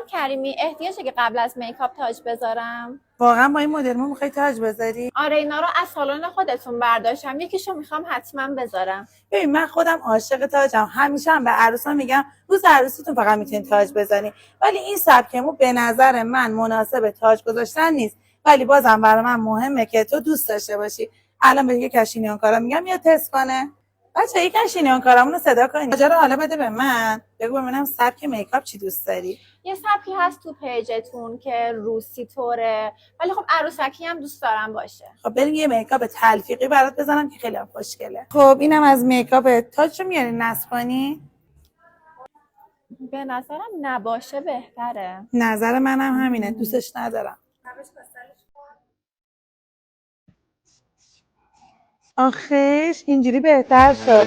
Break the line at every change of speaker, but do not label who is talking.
خانم کریمی احتیاجه که قبل از میکاپ تاج بذارم؟
واقعا با این مدل میخوای تاج بذاری؟
آره اینا رو از سالن خودتون برداشتم، یکیشو میخوام حتما بذارم.
ببین من خودم عاشق تاجم، همیشه هم به عروسا میگم روز عروسیتون فقط میتونید تاج بزنید، ولی این سبکمو به نظر من مناسب تاج گذاشتن نیست، ولی بازم برای من مهمه که تو دوست داشته باشی. الان به یک کشینیان کارا میگم یا تست کنه. بچه یک کشینیان کارامونو صدا کنید. ماجرا حالا بده به من، بگو ببینم سبک میکاپ چی دوست داری.
یه سبکی هست تو پیجتون که روسی طوره، ولی خب عروسکی هم دوست دارم باشه.
خب بریم یه میکاپ تلفیقی برات بزنم که خیلی هم خوشگله. خب اینم از میکاپ تاج رو میاری نصب کنی؟
به نظرم نباشه بهتره.
نظر منم همینه، دوستش ندارم. آخیش اینجوری بهتر شد.